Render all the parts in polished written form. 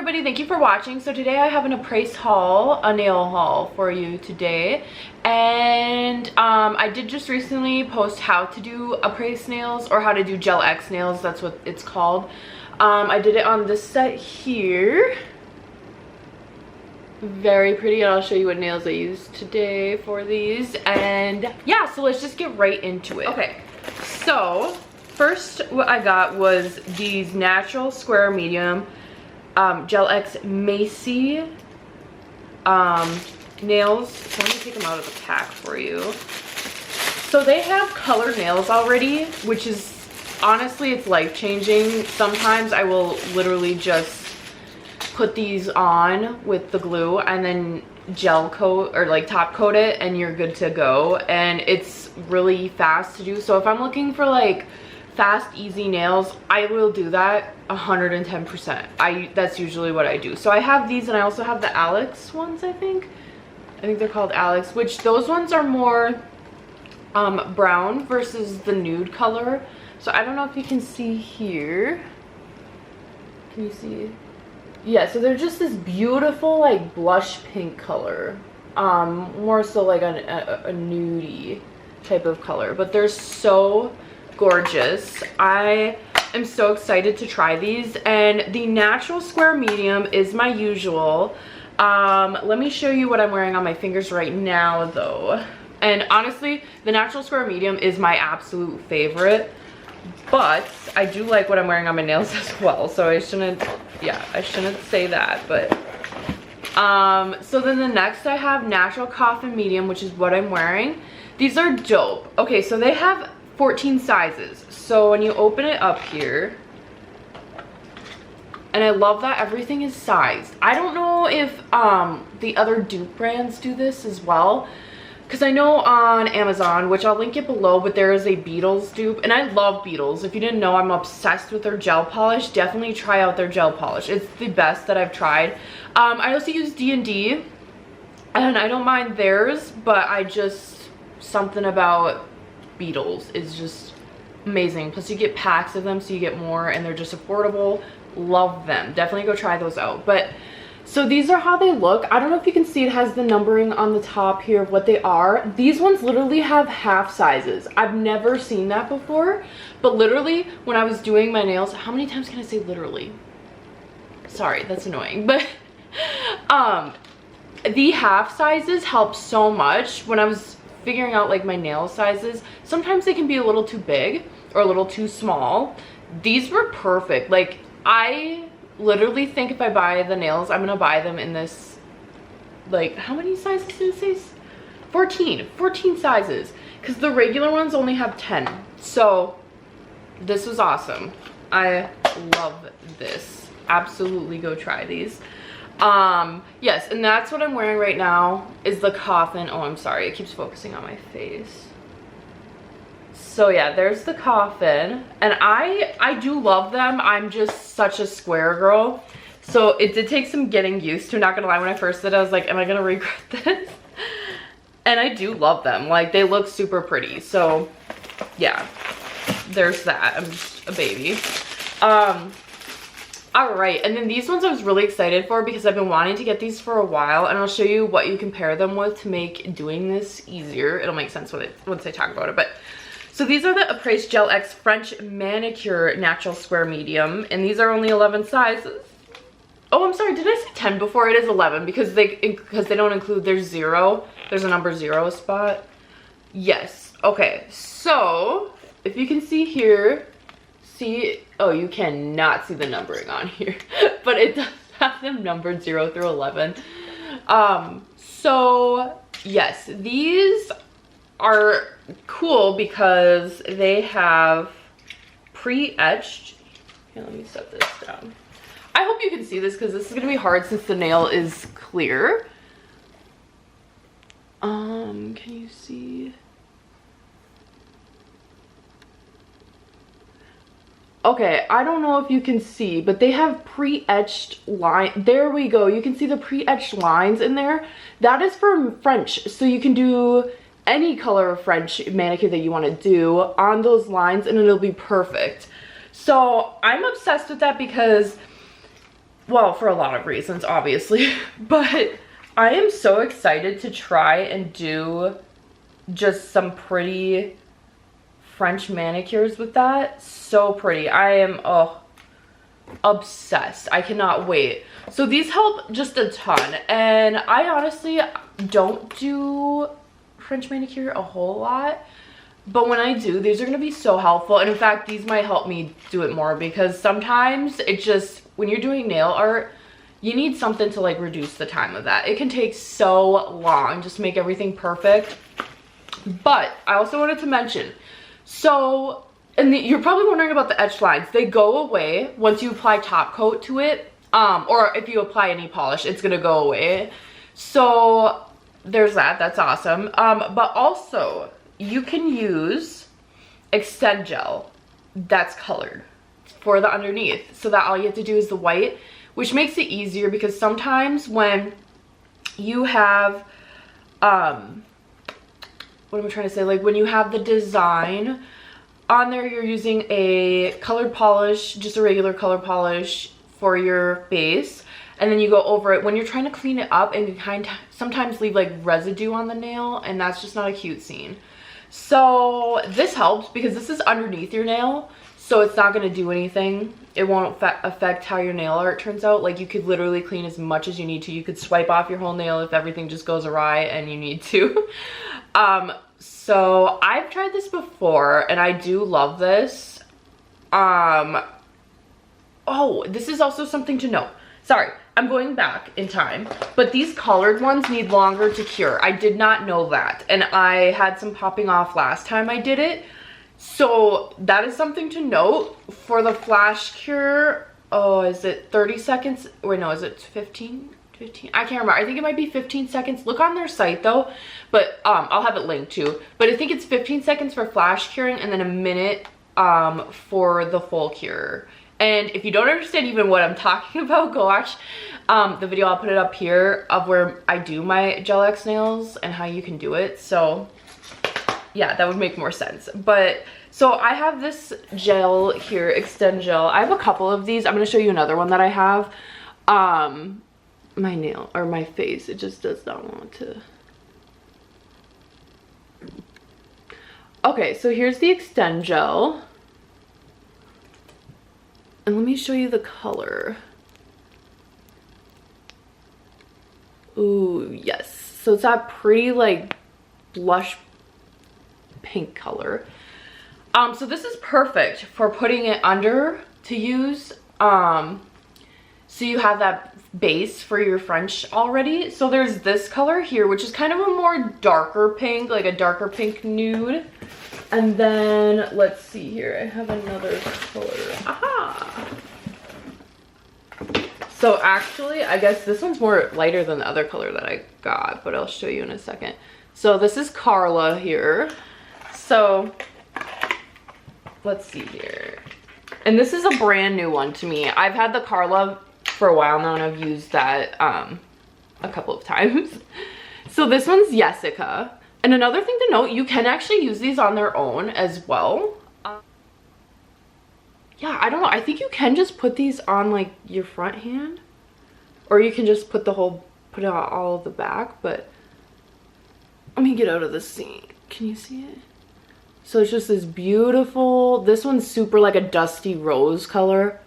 everybody, thank you for watching. So today I have an Apres haul, a nail haul for you today. And I did just recently post how to do Apres nails, or how to do Gel X nails, that's what it's called. I did it on this set here. Very pretty, and I'll show you what nails I used today for these. And yeah, so let's just get right into it. Okay, so first what I got was these natural square medium Gel X Maisie nails. So let me take them out of the pack for you. So they have colored nails already, which is honestly, it's life-changing. Sometimes I will literally just put these on with the glue and then gel coat or like top coat it, and you're good to go. And it's really fast to do. So if I'm looking for like fast, easy nails, I will do that 110%. That's usually what I do. So I have these, and I also have the Alex ones. I think they're called Alex, which those ones are more brown versus the nude color. So I don't know if you can see here. Can you see? Yeah, so they're just this beautiful like blush pink color, more so like a nudie type of color, but they're so gorgeous. I am so excited to try these. And the natural square medium is my usual. Let me show you what I'm wearing on my fingers right now though. And honestly, the natural square medium is my absolute favorite, but I do like what I'm wearing on my nails as well, so I shouldn't say that. But so then the next I have natural Coffin medium, which is what I'm wearing. These are dope. Okay, so they have 14 sizes. So when you open it up here, and I love that everything is sized. I don't know if the other dupe brands do this as well, because I know on Amazon, which I'll link it below, but there is a Beetles dupe, and I love Beetles. If you didn't know, I'm obsessed with their gel polish. Definitely try out their gel polish. It's the best that I've tried. I also use D&D, and I don't mind theirs, but something about Beetles is just amazing. Plus you get packs of them, so you get more, and they're just affordable. Love them. Definitely go try those out. But so these are how they look. I don't know if you can see, it has the numbering on the top here of what they are. These ones literally have half sizes. I've never seen that before, but literally when I was doing my nails, how many times can I say literally? Sorry, that's annoying. But the half sizes help so much when I was figuring out like my nail sizes. Sometimes they can be a little too big or a little too small. These were perfect. Like, I literally think if I buy the nails, I'm gonna buy them in this, like, how many sizes did it say? 14 sizes, because the regular ones only have 10. So this was awesome. I love this. Absolutely go try these. Yes, and that's what I'm wearing right now is the Coffin. Oh, I'm sorry, it keeps focusing on my face. So yeah, there's the Coffin, and I do love them. I'm just such a square girl, so it did take some getting used to. Not gonna lie, when I first did it, I was like, am I gonna regret this? And I do love them. Like, they look super pretty. So yeah, there's that. I'm just a baby. All right, and then these ones I was really excited for because I've been wanting to get these for a while, and I'll show you what you can pair them with to make doing this easier. It'll make sense once I talk about it. But so these are the Apres Gel X French Manicure Natural Square Medium, and these are only 11 sizes. Oh, I'm sorry, did I say 10 before? It is 11 because they don't include, there's a number 0 spot. Yes, okay, so if you can see here, oh, you cannot see the numbering on here, but it does have them numbered 0 through 11. So yes, these are cool because they have pre-etched. Here, let me set this down. I hope you can see this because this is gonna be hard since the nail is clear. Can you see? Okay, I don't know if you can see, but they have pre-etched line. There we go. You can see the pre-etched lines in there. That is for French, so you can do any color of French manicure that you want to do on those lines, and it'll be perfect. So I'm obsessed with that because Well, for a lot of reasons, obviously. But I am so excited to try and do just some pretty French manicures with that. So pretty. I am, oh, obsessed. I cannot wait. So these help just a ton. And I honestly don't do French manicure a whole lot. But when I do, these are going to be so helpful. And in fact, these might help me do it more because sometimes it just, when you're doing nail art, you need something to like reduce the time of that. It can take so long just to make everything perfect. But I also wanted to mention, so, and you're probably wondering about the etched lines. They go away once you apply top coat to it. Or if you apply any polish, it's going to go away. So there's that. That's awesome. But also, you can use Extend Gel that's colored for the underneath, so that all you have to do is the white, which makes it easier because sometimes when you have what am I trying to say, like when you have the design on there, you're using a colored polish, just a regular color polish for your base, and then you go over it when you're trying to clean it up, and you kind of sometimes leave like residue on the nail, and that's just not a cute scene. So this helps because this is underneath your nail, so it's not going to do anything. It won't affect how your nail art turns out. Like, you could literally clean as much as you need to. You could swipe off your whole nail if everything just goes awry and you need to. So I've tried this before and I do love this. Oh, this is also something to note. Sorry, I'm going back in time, but these colored ones need longer to cure. I did not know that, and I had some popping off last time I did it. So that is something to note for the flash cure. Oh, is it 30 seconds? Wait, no, is it 15? I can't remember. I think it might be 15 seconds. Look on their site though, but I'll have it linked too. But I think it's 15 seconds for flash curing and then a minute for the full cure. And if you don't understand even what I'm talking about, go watch the video. I'll put it up here of where I do my Gel X nails and how you can do it. So yeah, that would make more sense. But so I have this gel here, Extend Gel. I have a couple of these. I'm going to show you another one that I have. My nail or my face, it just does not want to. Okay, so here's the Extend Gel. And let me show you the color. Ooh, yes. So it's that pretty like blush pink color. So this is perfect for putting it under to use. So you have that base for your French already. So there's this color here, which is kind of a more darker pink, like a darker pink nude. And then let's see here, I have another color. Aha! So actually, I guess this one's more lighter than the other color that I got, but I'll show you in a second. So this is Carla here. So let's see here. And this is a brand new one to me. I've had the Carla for a while now and I've used that a couple of times. So this one's Yesica. And another thing to note, you can actually use these on their own as well. Yeah, I don't know. I think you can just put these on like your front hand, or you can just put it all of the back. But let me get out of the scene. Can you see it? So it's just this beautiful, this one's super like a dusty rose color,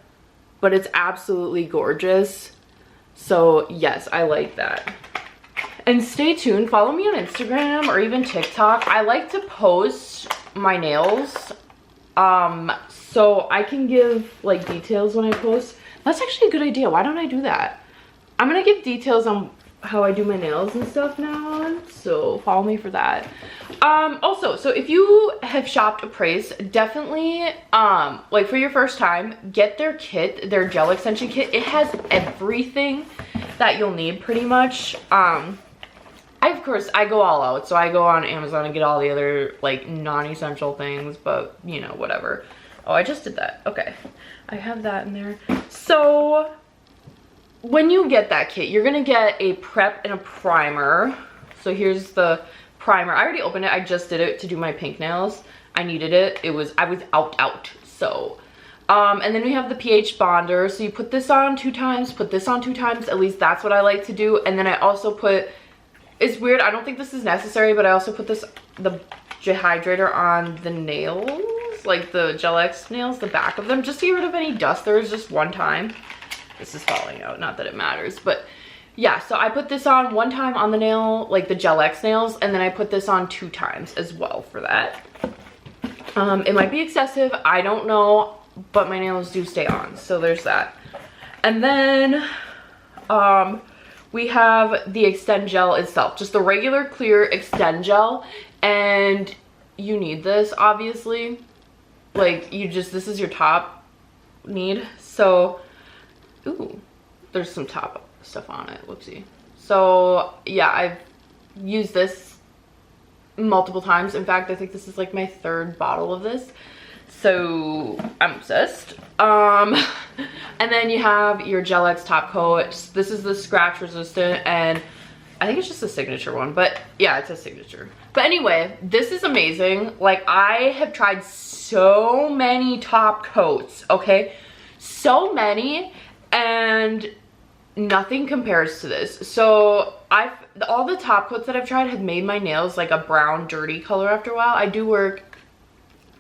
but it's absolutely gorgeous. So yes, I like that. And stay tuned, follow me on Instagram or even TikTok. I like to post my nails, so I can give like details when I post. That's actually a good idea. Why don't I do that? I'm gonna give details on how I do my nails and stuff now on, so follow me for that. Also, so if you have shopped Apres, definitely like for your first time, get their kit, their gel extension kit. It has everything that you'll need pretty much. Of course, I go all out, so I go on Amazon and get all the other like non-essential things, but you know, whatever. Oh, I just did that. Okay, I have that in there. So when you get that kit, you're gonna get a prep and a primer. So here's the primer. I already opened it. I just did it to do my pink nails. I needed it. I was out. So And then we have the pH bonder. So you put this on 2 times, put this on 2 times. At least that's what I like to do. And then I also put, it's weird, I don't think this is necessary, but I also put the Dehydrator on the nails, like the Gel X nails, the back of them, just to get rid of any dust. There is just one time. This is falling out, not that it matters, but yeah, so I put this on 1 time on the nail, like the Gel X nails, and then I put this on 2 times as well for that. It might be excessive, I don't know, but my nails do stay on, so there's that. And then we have the Extend Gel itself, just the regular clear Extend Gel, and you need this, obviously. Like, this is your top need. So, ooh, there's some top stuff on it, whoopsie. So, yeah, I've used this multiple times. In fact, I think this is like my 3rd bottle of this. So, I'm obsessed. And then you have your Gel X top coat. This is the scratch resistant, and I think it's just a signature one, but yeah, it's a signature. But anyway, this is amazing. Like, I have tried so many top coats, okay? So many, and nothing compares to this. So all the top coats that I've tried have made my nails like a brown, dirty color after a while. I do work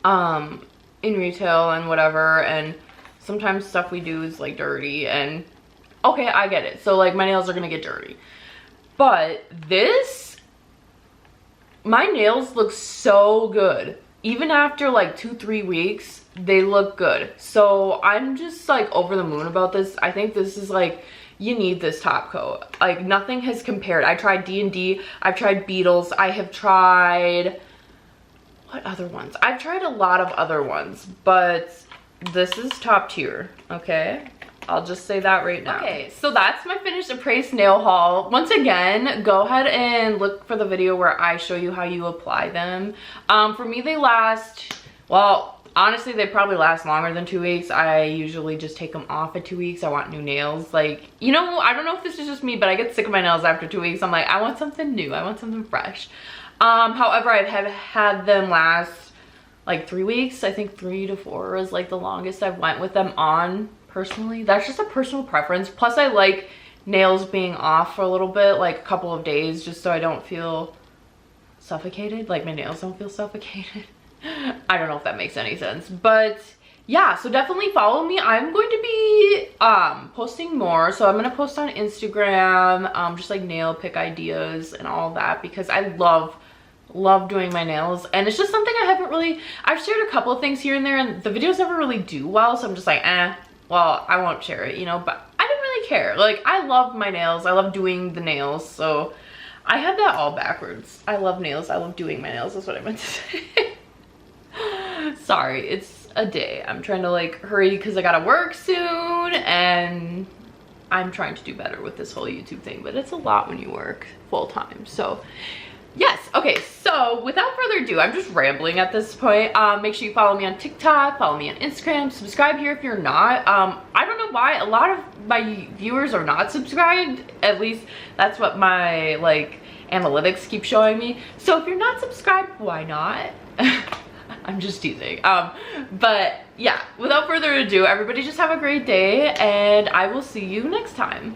in retail and whatever, and sometimes stuff we do is like dirty, and okay, I get it. So like my nails are gonna get dirty. But this, my nails look so good. Even after like 2-3 weeks, they look good. So I'm just like over the moon about this. I think this is like, you need this top coat. Like, nothing has compared. I tried D&D, I've tried Beetles, I have tried, what other ones? I've tried a lot of other ones, but this is top tier, okay? I'll just say that right now. Okay, so that's my finished Apres nail haul. Once again, go ahead and look for the video where I show you how you apply them. For me, they last, well, honestly, they probably last longer than 2 weeks. I usually just take them off at 2 weeks. I want new nails. Like, you know, I don't know if this is just me, but I get sick of my nails after 2 weeks. I'm like, I want something new. I want something fresh. However, I've had them last like 3 weeks. I think 3 to 4 is like the longest I've went with them on. Personally, that's just a personal preference. Plus, I like nails being off for a little bit, like a couple of days, just so I don't feel suffocated. Like, my nails don't feel suffocated. I don't know if that makes any sense, but yeah, so definitely follow me. I'm going to be posting more, so I'm gonna post on Instagram, just like nail pick ideas and all that, because I love doing my nails, and it's just something I haven't really, I've shared a couple of things here and there, and the videos never really do well, so I'm just like, well, I won't share it, you know, but I didn't really care. Like, I love my nails, I love doing the nails, so I had that all backwards. I love nails, I love doing my nails, that's what I meant to say. Sorry, it's a day. I'm trying to like hurry because I gotta work soon, and I'm trying to do better with this whole YouTube thing, but it's a lot when you work full time. So yes, okay, so without further ado, I'm just rambling at this point. Make sure you follow me on TikTok, follow me on Instagram, subscribe here if you're not. I don't know why a lot of my viewers are not subscribed. At least that's what my like analytics keep showing me. So if you're not subscribed, why not? I'm just teasing. But yeah, without further ado, everybody just have a great day, and I will see you next time.